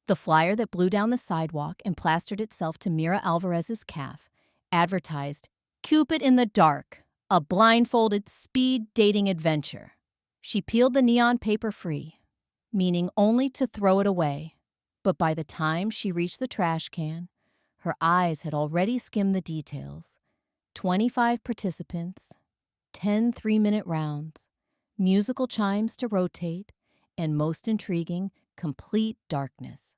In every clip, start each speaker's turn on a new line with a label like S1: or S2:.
S1: The flyer that blew down the sidewalk and plastered itself to Mira Alvarez's calf advertised, "Cupid in the Dark, a blindfolded speed dating adventure." She peeled the neon paper free, meaning only to throw it away. But by the time she reached the trash can, her eyes had already skimmed the details. 25 participants, 10 3-minute rounds, musical chimes to rotate, and most intriguing, complete darkness.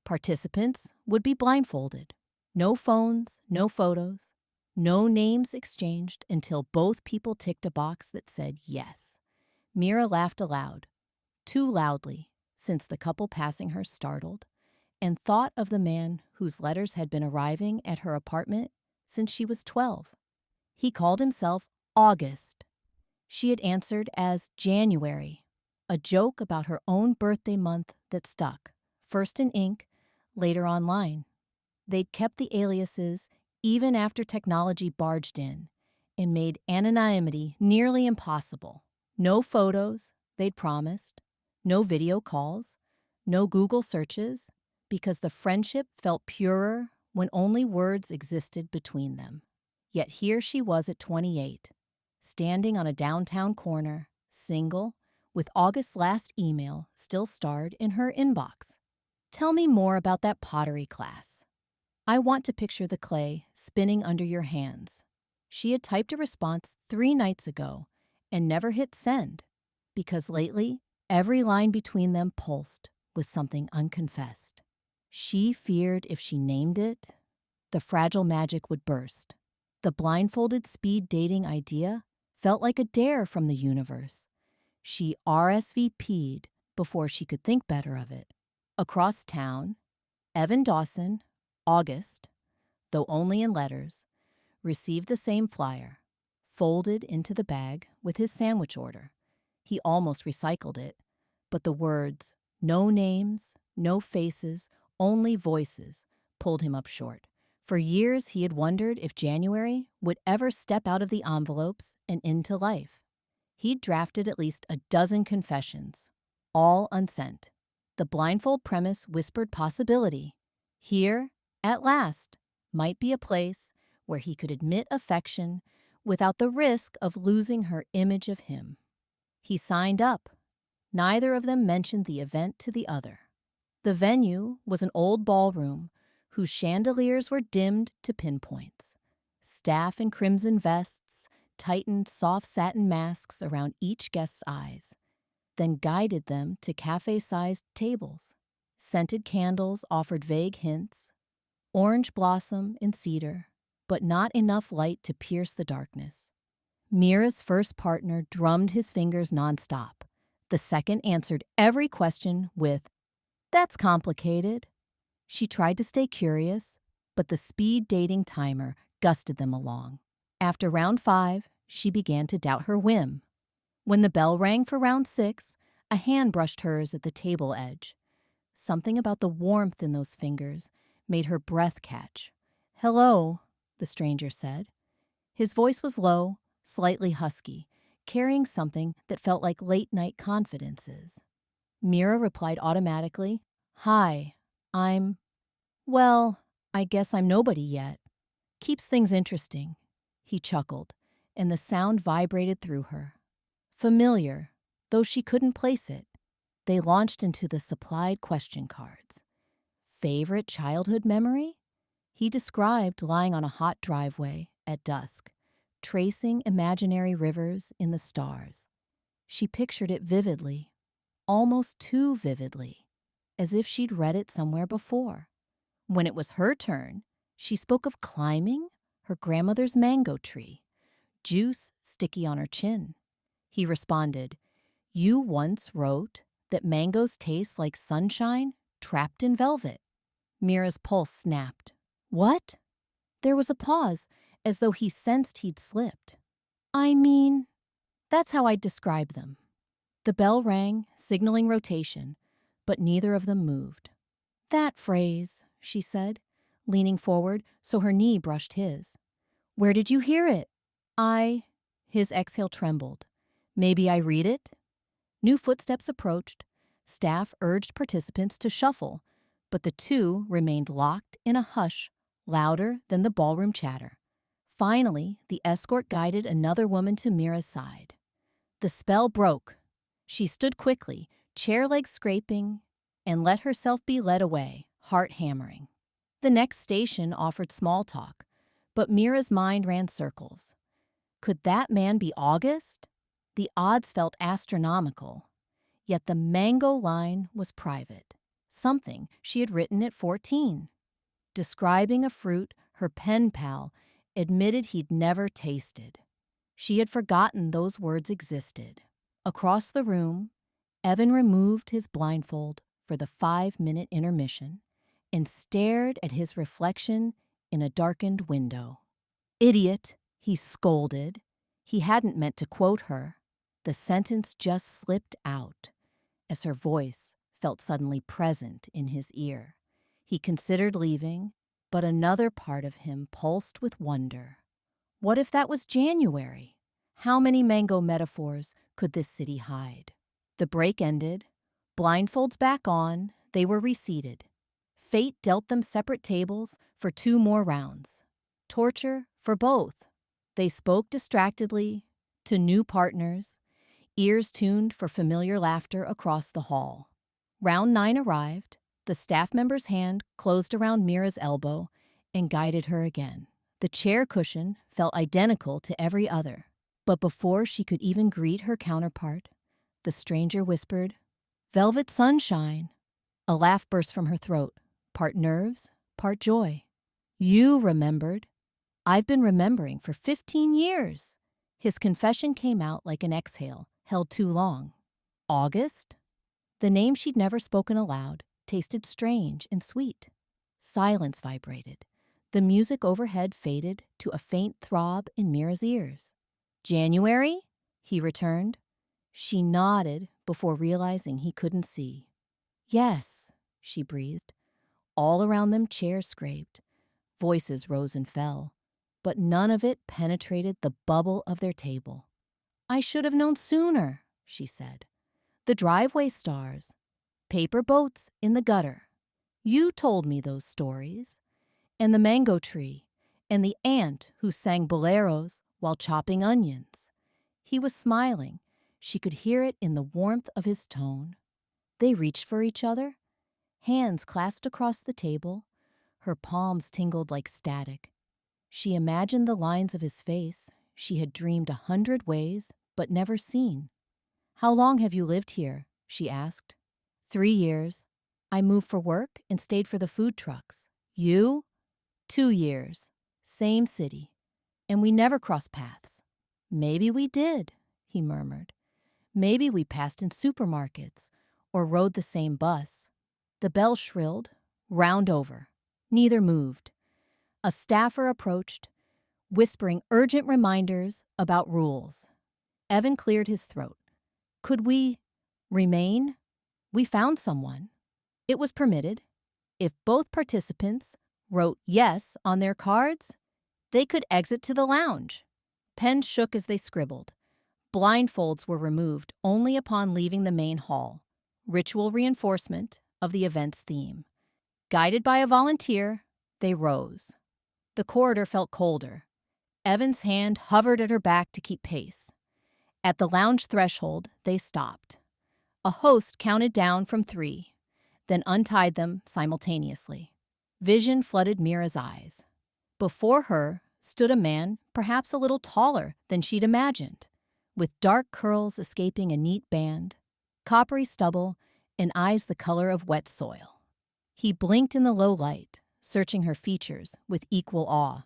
S1: Participants would be blindfolded. No phones, no photos, no names exchanged until both people ticked a box that said yes. Mira laughed aloud, too loudly, since the couple passing her startled, and thought of the man whose letters had been arriving at her apartment since she was 12. He called himself August. She had answered as January, a joke about her own birthday month that stuck, first in ink, later online. They'd kept the aliases even after technology barged in and made anonymity nearly impossible. No photos, they'd promised, no video calls, no Google searches, because the friendship felt purer when only words existed between them. Yet here she was at 28, standing on a downtown corner, single, with August's last email still starred in her inbox. "Tell me more about that pottery class. I want to picture the clay spinning under your hands." She had typed a response 3 nights ago and never hit send, because lately every line between them pulsed with something unconfessed. She feared if she named it, the fragile magic would burst. The blindfolded speed dating idea felt like a dare from the universe. She RSVP'd before she could think better of it. Across town, Evan Dawson, August, though only in letters, received the same flyer, folded into the bag with his sandwich order. He almost recycled it, but the words, "no names, no faces, only voices," pulled him up short. For years he had wondered if January would ever step out of the envelopes and into life. He'd drafted at least a dozen confessions, all unsent. The blindfold premise whispered possibility. Here, at last, might be a place where he could admit affection without the risk of losing her image of him. He signed up. Neither of them mentioned the event to the other. The venue was an old ballroom whose chandeliers were dimmed to pinpoints. Staff in crimson vests tightened soft satin masks around each guest's eyes, then guided them to cafe-sized tables. Scented candles offered vague hints, orange blossom and cedar, but not enough light to pierce the darkness. Mira's first partner drummed his fingers nonstop. The second answered every question with, "That's complicated." She tried to stay curious, but the speed dating timer gusted them along. After round 5, she began to doubt her whim. When the bell rang for round 6, a hand brushed hers at the table edge. Something about the warmth in those fingers made her breath catch. "Hello," the stranger said. His voice was low, slightly husky, carrying something that felt like late-night confidences. Mira replied automatically, "Hi, well, I guess I'm nobody yet." "Keeps things interesting," he chuckled, and the sound vibrated through her. Familiar, though she couldn't place it. They launched into the supplied question cards. Favorite childhood memory? He described lying on a hot driveway at dusk, tracing imaginary rivers in the stars. She pictured it vividly, almost too vividly, as if she'd read it somewhere before. When it was her turn, she spoke of climbing her grandmother's mango tree, juice sticky on her chin. He responded, "You once wrote that mangoes taste like sunshine trapped in velvet." Mira's pulse snapped. "What?" There was a pause, as though he sensed he'd slipped. "I mean, that's how I'd describe them." The bell rang, signaling rotation, but neither of them moved. "That phrase," she said, leaning forward so her knee brushed his. "Where did you hear it?" His exhale trembled. "Maybe I read it?" New footsteps approached. Staff urged participants to shuffle, but the two remained locked in a hush louder than the ballroom chatter. Finally, the escort guided another woman to Mira's side. The spell broke. She stood quickly, chair legs scraping, and let herself be led away, heart hammering. The next station offered small talk, but Mira's mind ran circles. Could that man be August? The odds felt astronomical. Yet the mango line was private, something she had written at 14. Describing a fruit her pen pal admitted he'd never tasted. She had forgotten those words existed. Across the room, Evan removed his blindfold for the 5-minute intermission and stared at his reflection in a darkened window. "Idiot," he scolded. He hadn't meant to quote her. The sentence just slipped out as her voice felt suddenly present in his ear. He considered leaving, but another part of him pulsed with wonder. What if that was January? How many mango metaphors could this city hide? The break ended. Blindfolds back on, they were reseated. Fate dealt them separate tables for 2 more rounds. Torture for both. They spoke distractedly to new partners, ears tuned for familiar laughter across the hall. Round 9 arrived. The staff member's hand closed around Mira's elbow and guided her again. The chair cushion felt identical to every other. But before she could even greet her counterpart, the stranger whispered, "Velvet sunshine." A laugh burst from her throat, part nerves, part joy. "You remembered. I've been remembering for 15 years. His confession came out like an exhale, held too long. August? The name she'd never spoken aloud tasted strange and sweet. Silence vibrated. The music overhead faded to a faint throb in Mira's ears. "January?" he returned. She nodded before realizing he couldn't see. "Yes," she breathed. All around them chairs scraped. Voices rose and fell, but none of it penetrated the bubble of their table. "I should have known sooner," she said. "The driveway stars, paper boats in the gutter. You told me those stories. And the mango tree, and the ant who sang boleros while chopping onions." He was smiling. She could hear it in the warmth of his tone. They reached for each other, hands clasped across the table. Her palms tingled like static. She imagined the lines of his face she had dreamed 100 ways but never seen. "How long have you lived here?" she asked. 3 years. I moved for work and stayed for the food trucks. You? 2 years. Same city. And we never crossed paths." "Maybe we did," he murmured. "Maybe we passed in supermarkets or rode the same bus." The bell shrilled. "Round over." Neither moved. A staffer approached, whispering urgent reminders about rules. Evan cleared his throat. "Could we remain? We found someone." It was permitted. If both participants wrote yes on their cards, they could exit to the lounge. Pens shook as they scribbled. Blindfolds were removed only upon leaving the main hall, ritual reinforcement of the event's theme. Guided by a volunteer, they rose. The corridor felt colder. Evan's hand hovered at her back to keep pace. At the lounge threshold, they stopped. A host counted down from 3, then untied them simultaneously. Vision flooded Mira's eyes. Before her stood a man perhaps a little taller than she'd imagined, with dark curls escaping a neat band, coppery stubble, and eyes the color of wet soil. He blinked in the low light, searching her features with equal awe.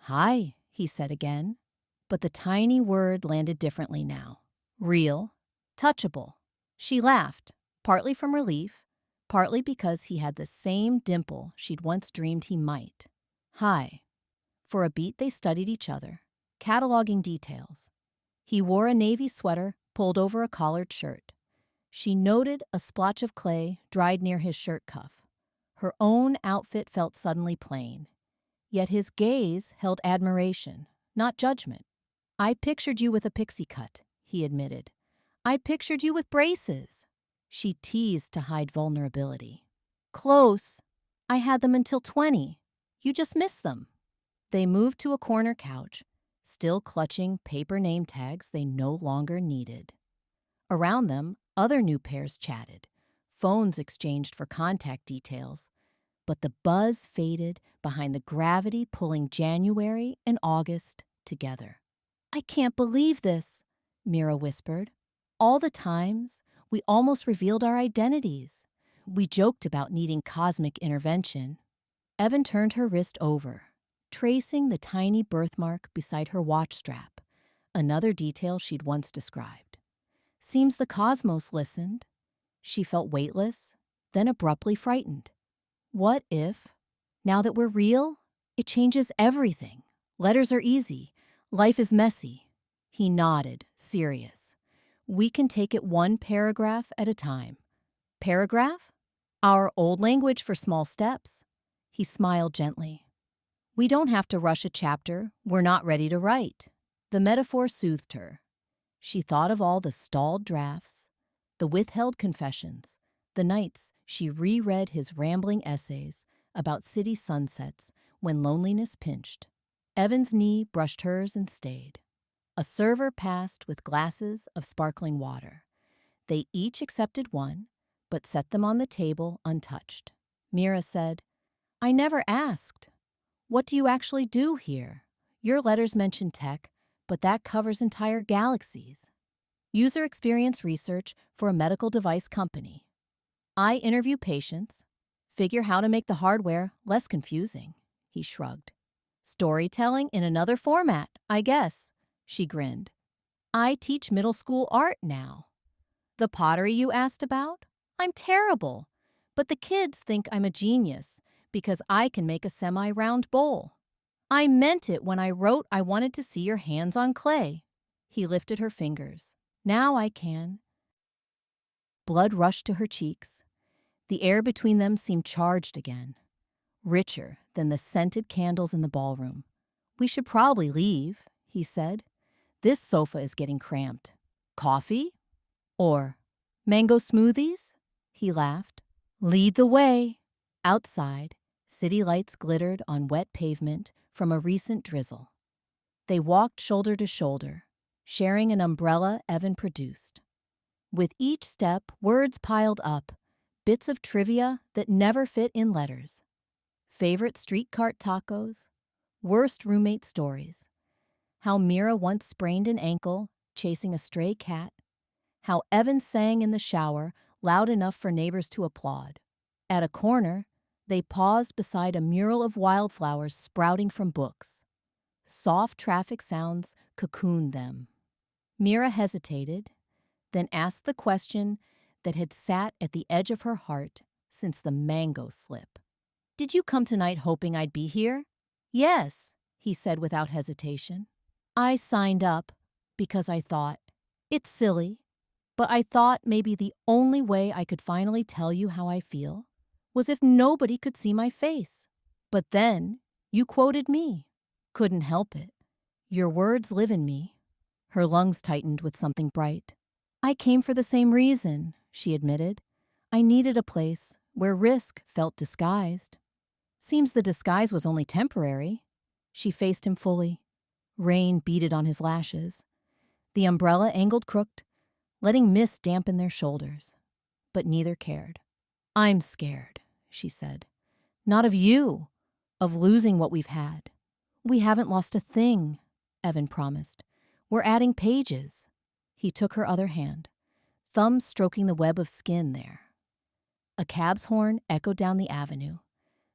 S1: "Hi," he said again, but the tiny word landed differently now. Real, touchable. She laughed, partly from relief, partly because he had the same dimple she'd once dreamed he might. "Hi." For a beat they studied each other, cataloging details. He wore a navy sweater pulled over a collared shirt. She noted a splotch of clay dried near his shirt cuff. Her own outfit felt suddenly plain. Yet his gaze held admiration, not judgment. "I pictured you with a pixie cut," he admitted. "I pictured you with braces." She teased to hide vulnerability. Close. I had them until 20. You just missed them. They moved to a corner couch, still clutching paper name tags they no longer needed. Around them, other new pairs chatted. Phones exchanged for contact details. But the buzz faded behind the gravity pulling January and August together. I can't believe this, Mira whispered. All the times, we almost revealed our identities. We joked about needing cosmic intervention. Evan turned her wrist over, tracing the tiny birthmark beside her watch strap, another detail she'd once described. Seems the cosmos listened. She felt weightless, then abruptly frightened. What if, now that we're real, it changes everything? Letters are easy. Life is messy. He nodded, serious. We can take it one paragraph at a time. Paragraph? Our old language for small steps. He smiled gently. We don't have to rush a chapter we're not ready to write. The metaphor soothed her. She thought of all the stalled drafts, the withheld confessions, the nights she reread his rambling essays about city sunsets when loneliness pinched. Evan's knee brushed hers and stayed. A server passed with glasses of sparkling water. They each accepted one, but set them on the table untouched. Mira said, I never asked. What do you actually do here? Your letters mention tech, but that covers entire galaxies. User experience research for a medical device company. I interview patients, figure how to make the hardware less confusing. He shrugged. Storytelling in another format, I guess. She grinned. I teach middle school art now. The pottery you asked about? I'm terrible, but the kids think I'm a genius because I can make a semi-round bowl. I meant it when I wrote I wanted to see your hands on clay. He lifted her fingers. Now I can. Blood rushed to her cheeks. The air between them seemed charged again, richer than the scented candles in the ballroom. We should probably leave, he said. This sofa is getting cramped. Coffee? Or mango smoothies? He laughed. Lead the way. Outside, city lights glittered on wet pavement from a recent drizzle. They walked shoulder to shoulder, sharing an umbrella Evan produced. With each step, words piled up, bits of trivia that never fit in letters. Favorite street cart tacos, worst roommate stories, how Mira once sprained an ankle chasing a stray cat, how Evan sang in the shower loud enough for neighbors to applaud. At a corner, they paused beside a mural of wildflowers sprouting from books. Soft traffic sounds cocooned them. Mira hesitated, then asked the question that had sat at the edge of her heart since the mango slip. Did you come tonight hoping I'd be here? Yes, he said without hesitation. I signed up because I thought, it's silly, but I thought maybe the only way I could finally tell you how I feel was if nobody could see my face. But then you quoted me. Couldn't help it. Your words live in me. Her lungs tightened with something bright. I came for the same reason, she admitted. I needed a place where risk felt disguised. Seems the disguise was only temporary. She faced him fully. Rain beaded on his lashes. The umbrella angled crooked, letting mist dampen their shoulders. But neither cared. I'm scared, she said. Not of you, of losing what we've had. We haven't lost a thing, Evan promised. We're adding pages. He took her other hand, thumbs stroking the web of skin there. A cab's horn echoed down the avenue.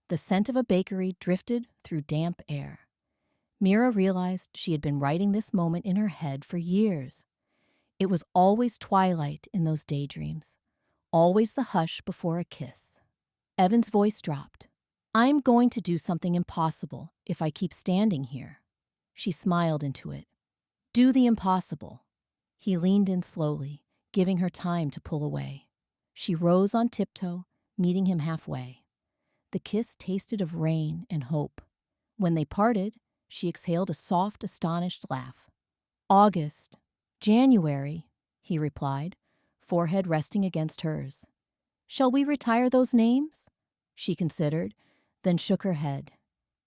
S1: The scent of a bakery drifted through damp air. Mira realized she had been writing this moment in her head for years. It was always twilight in those daydreams, always the hush before a kiss. Evan's voice dropped. I'm going to do something impossible if I keep standing here. She smiled into it. Do the impossible. He leaned in slowly, giving her time to pull away. She rose on tiptoe, meeting him halfway. The kiss tasted of rain and hope. When they parted, she exhaled a soft, astonished laugh. August, January, he replied, forehead resting against hers. Shall we retire those names? She considered, then shook her head.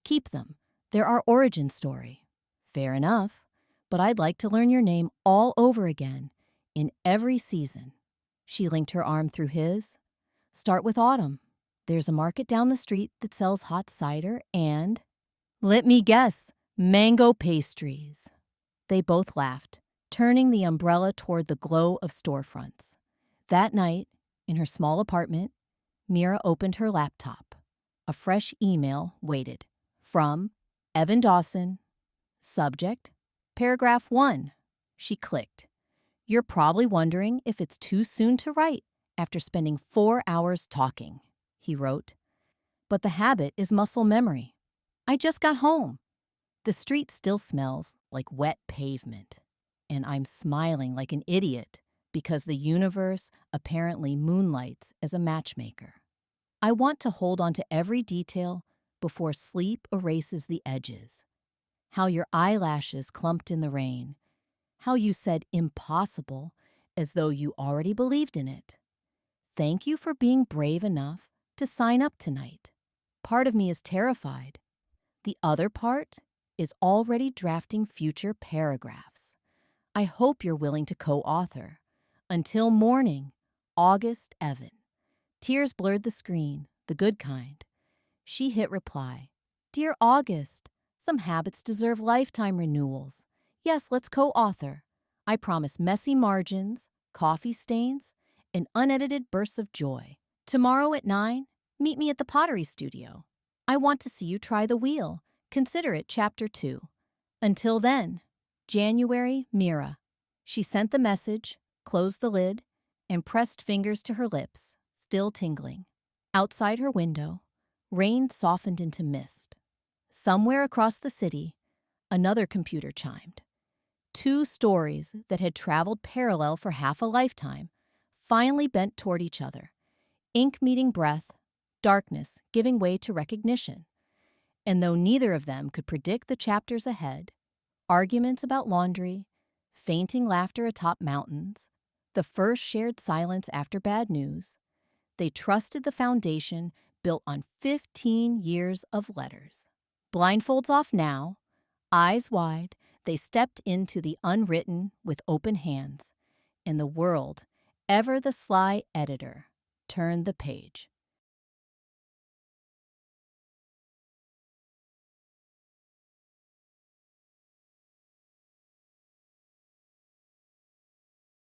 S1: Keep them. They're our origin story. Fair enough, but I'd like to learn your name all over again, in every season. She linked her arm through his. Start with autumn. There's a market down the street that sells hot cider and, let me guess, mango pastries. They both laughed, turning the umbrella toward the glow of storefronts. That night, in her small apartment, Mira opened her laptop. A fresh email waited. From Evan Dawson. Subject, paragraph 1. She clicked. You're probably wondering if it's too soon to write after spending 4 hours talking, he wrote. But the habit is muscle memory. I just got home. The street still smells like wet pavement, and I'm smiling like an idiot because the universe apparently moonlights as a matchmaker. I want to hold on to every detail before sleep erases the edges. How your eyelashes clumped in the rain. How you said impossible as though you already believed in it. Thank you for being brave enough to sign up tonight. Part of me is terrified. The other part is already drafting future paragraphs. I hope you're willing to co-author. Until morning, August Evan. Tears blurred the screen, the good kind. She hit reply. Dear August, some habits deserve lifetime renewals. Yes, let's co-author. I promise messy margins, coffee stains, and unedited bursts of joy. Tomorrow at 9, meet me at the pottery studio. I want to see you try the wheel. Consider it Chapter 2. Until then, January, Mira. She sent the message, closed the lid, and pressed fingers to her lips, still tingling. Outside her window, rain softened into mist. Somewhere across the city, another computer chimed. 2 stories that had traveled parallel for half a lifetime finally bent toward each other, ink meeting breath, darkness giving way to recognition. And though neither of them could predict the chapters ahead, arguments about laundry, fainting laughter atop mountains, the first shared silence after bad news, they trusted the foundation built on 15 years of letters. Blindfolds off now, eyes wide, they stepped into the unwritten with open hands, and the world, ever the sly editor, turned the page.